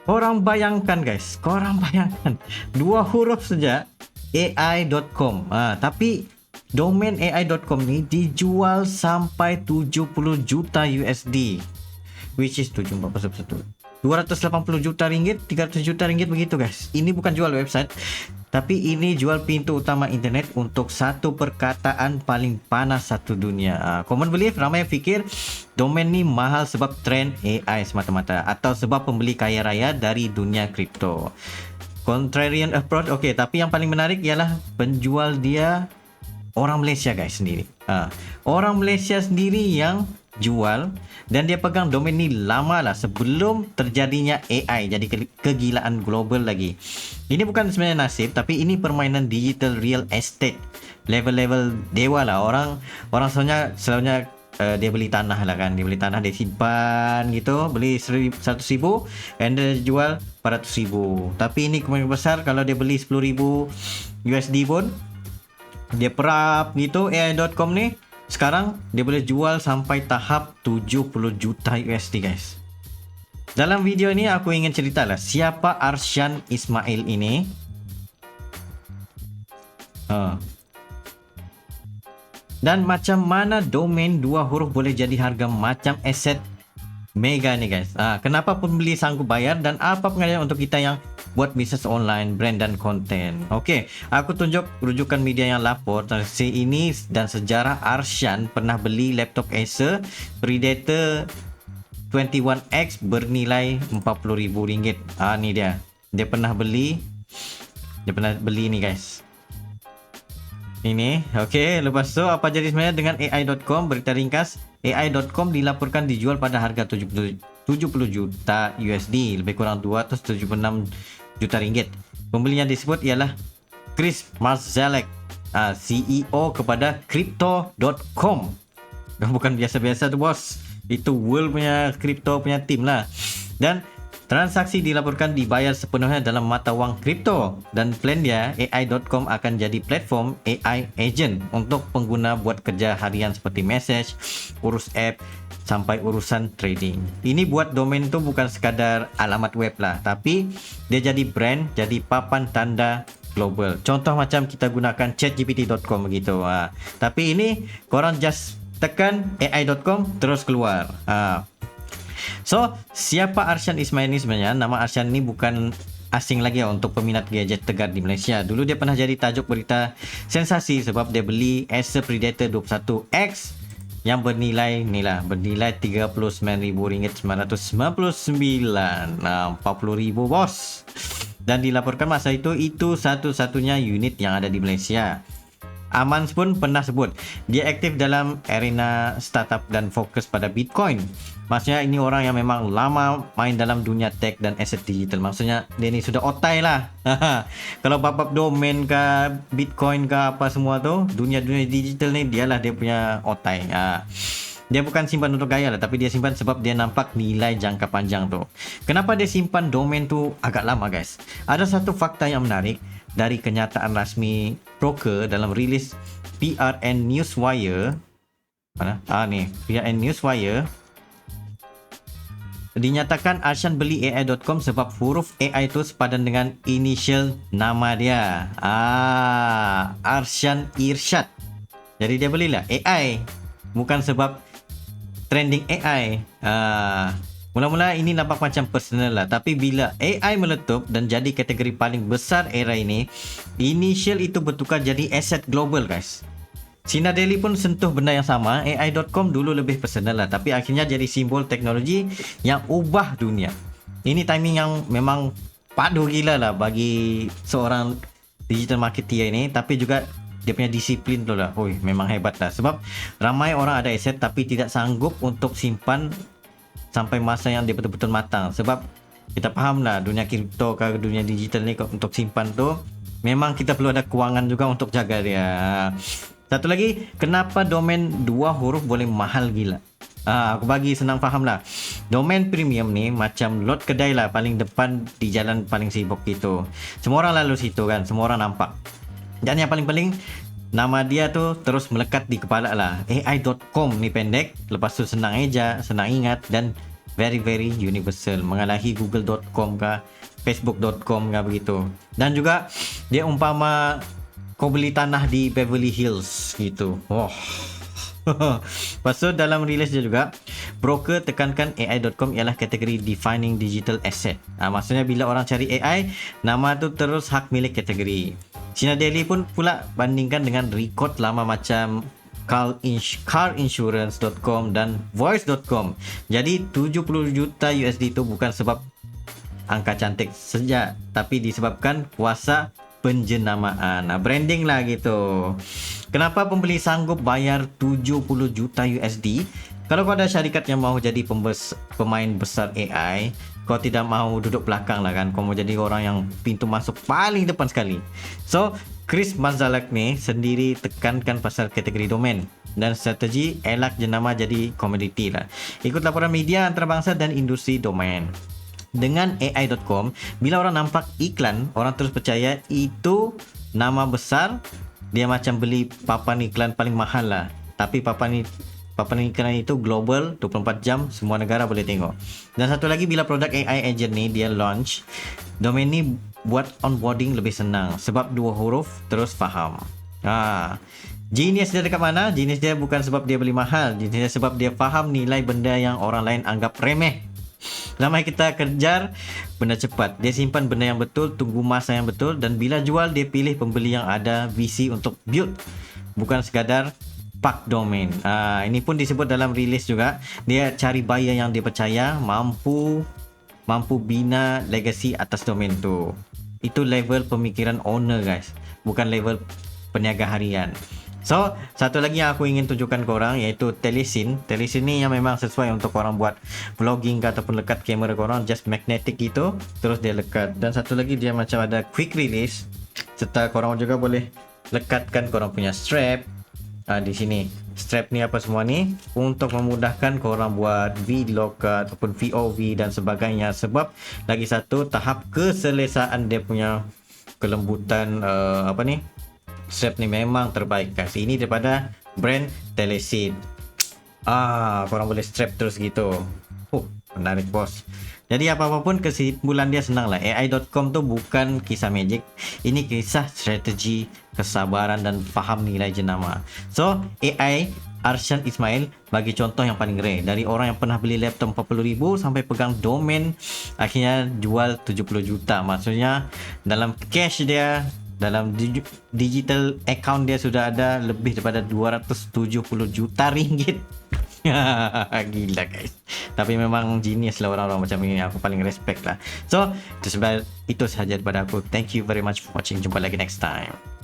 Korang bayangkan guys, korang bayangkan 2 huruf saja AI.com. Tapi domain AI.com ni dijual sampai 70 juta USD, which is 7441 280 juta ringgit, 300 juta ringgit begitu guys. Ini bukan jual website, tapi ini jual pintu utama internet untuk satu perkataan paling panas satu dunia. Common belief, ramai yang fikir domain ni mahal sebab trend AI semata-mata atau sebab pembeli kaya raya dari dunia kripto. Contrarian approach, okey, tapi yang paling menarik ialah penjual dia orang Malaysia guys sendiri. Orang Malaysia sendiri yang jual, dan dia pegang domain ni lama lah sebelum terjadinya AI jadi kegilaan global lagi. Ini bukan sebenarnya nasib, tapi ini permainan digital real estate level-level dewa lah. Orang selalunya dia beli tanah lah kan, dia beli tanah, dia simpan gitu, beli 100,000 and dia jual 400,000. Tapi ini kemungkinan besar kalau dia beli 10,000 USD pun dia perap gitu. AI.com ni sekarang dia boleh jual sampai tahap 70 juta USD guys. Dalam video ini aku ingin ceritalah siapa Arsyan Ismail ini. Dan macam mana domain 2 huruf boleh jadi harga macam aset mega ni guys. Kenapa pembeli sanggup bayar dan apa pengalaman untuk kita yang buat bisnes online, brand dan konten. Okey, aku tunjuk rujukan media yang lapor transaksi ini dan sejarah. Arsyan pernah beli laptop Acer Predator 21X bernilai RM40,000. Ni dia. Dia pernah beli ni guys. Ini, okey. Lepas tu apa jadi sebenarnya dengan AI.com? Berita ringkas, AI.com dilaporkan dijual pada harga 70 juta USD, lebih kurang 276 juta ringgit. Pembeli yang disebut ialah Chris Marszalek, CEO kepada Crypto.com. Bukan biasa-biasa tu bos, itu world punya crypto punya team lah. Dan transaksi dilaporkan dibayar sepenuhnya dalam mata wang kripto, dan plan dia AI.com akan jadi platform AI agent untuk pengguna buat kerja harian seperti message, urus app sampai urusan trading. Ini buat domain tu bukan sekadar alamat web lah, tapi dia jadi brand, jadi papan tanda global. Contoh macam kita gunakan chatgpt.com begitu. Tapi ini korang just tekan AI.com terus keluar. So, siapa Arsyan Ismail ni sebenarnya? Nama Arsyan ni bukan asing lagi untuk peminat gadget tegar di Malaysia. Dulu dia pernah jadi tajuk berita sensasi sebab dia beli Acer Predator 21X yang bernilai RM39,999. 40,000 bos. Dan dilaporkan masa itu satu-satunya unit yang ada di Malaysia. Amans pun pernah sebut dia aktif dalam arena startup dan fokus pada Bitcoin. Maksudnya ini orang yang memang lama main dalam dunia tech dan aset digital. Maksudnya dia ni sudah otai lah. Kalau bab domain ke Bitcoin ke apa semua tu, dunia-dunia digital ni dialah dia punya otai. Dia bukan simpan untuk gaya lah, tapi dia simpan sebab dia nampak nilai jangka panjang tu. Kenapa dia simpan domain tu agak lama guys? Ada satu fakta yang menarik dari kenyataan rasmi broker dalam rilis PRN Newswire. PRN Newswire dinyatakan Arsyan beli AI.com sebab huruf AI itu sepadan dengan initial nama dia. Arsyan Irsyad. Jadi dia belilah AI, bukan sebab trending AI. Mula-mula ini nampak macam personal lah, tapi bila AI meletup dan jadi kategori paling besar era ini, initial itu bertukar jadi aset global guys. Sinar Daily pun sentuh benda yang sama. AI.com dulu lebih personal lah, tapi akhirnya jadi simbol teknologi yang ubah dunia. Ini timing yang memang padu gila lah bagi seorang digital marketer ini, tapi juga dia punya disiplin tu lah. Memang hebat lah, sebab ramai orang ada aset tapi tidak sanggup untuk simpan sampai masa yang dia betul-betul matang. Sebab kita faham lah dunia kripto ke dunia digital ni, untuk simpan tu memang kita perlu ada kewangan juga untuk jaga dia. Satu lagi, kenapa domain 2 huruf boleh mahal gila? Aku bagi senang faham lah. Domain premium ni macam lot kedai lah, paling depan di jalan paling sibuk gitu. Semua orang lalu situ kan, semua orang nampak. Dan yang paling nama dia tu terus melekat di kepala lah. AI.com ni pendek, lepas tu senang eja, senang ingat, dan very universal, mengalahi google.com kah, facebook.com kah begitu. Dan juga dia umpama kau beli tanah di Beverly Hills gitu. Lepas tu dalam rilis dia juga, broker tekankan AI.com ialah kategori defining digital asset. Maksudnya bila orang cari AI, nama tu terus hak milik kategori. China Daily pun pula bandingkan dengan rekod lama macam carinsurance.com dan voice.com. Jadi 70 juta USD itu bukan sebab angka cantik saja, tapi disebabkan kuasa penjenamaan. Branding lah gitu. Kenapa pembeli sanggup bayar 70 juta USD? Kalau kau ada syarikat yang mahu jadi pemain besar AI, kau tidak mahu duduk belakang lah kan, kau mau jadi orang yang pintu masuk paling depan sekali. So Chris Manzalek ni sendiri tekankan pasal kategori domain dan strategi elak jenama jadi komoditi lah. Ikut laporan media antarabangsa dan industri domain. Dengan AI.com, bila orang nampak iklan, orang terus percaya itu nama besar. Dia macam beli papan iklan paling mahal lah. Tapi papan iklan itu global, 24 jam, semua negara boleh tengok. Dan satu lagi, bila produk AI agent ni dia launch, domain ni buat onboarding lebih senang sebab 2 huruf terus faham. Genius dia dekat mana? Genius dia bukan sebab dia beli mahal. Genius dia sebab dia faham nilai benda yang orang lain anggap remeh. Ramai kita kejar benda cepat. Dia simpan benda yang betul, tunggu masa yang betul, dan bila jual dia pilih pembeli yang ada visi untuk build, bukan sekadar park domain. Ini pun disebut dalam rilis juga. Dia cari buyer yang dia percaya mampu bina legacy atas domain tu. Itu level pemikiran owner guys, bukan level peniaga harian. So, satu lagi yang aku ingin tunjukkan korang iaitu Telesin. Telesin ni yang memang sesuai untuk korang buat vlogging ke ataupun lekat kamera korang, just magnetic gitu, terus dia lekat. Dan satu lagi dia macam ada quick release, serta korang juga boleh lekatkan korang punya strap. Di sini strap ni apa semua ni untuk memudahkan korang buat vlog ke ataupun VOV dan sebagainya. Sebab lagi satu, tahap keselesaan dia punya kelembutan strap ni memang terbaik guys. Ini daripada brand Telesin. Korang boleh strap terus gitu. Menarik bos. Jadi apa-apa pun kesimpulan dia senang lah. AI.com tu bukan kisah magic. Ini kisah strategi, kesabaran dan faham nilai jenama. So AI Arshan Ismail bagi contoh yang paling rare. Dari orang yang pernah beli laptop 40,000 sampai pegang domain akhirnya jual 70 juta. Maksudnya dalam cash dia, dalam digital account dia sudah ada lebih daripada 270 juta ringgit. Gila guys. Tapi memang genius lah orang-orang macam ini. Aku paling respect lah. So itu sahaja daripada aku. Thank you very much for watching. Jumpa lagi next time.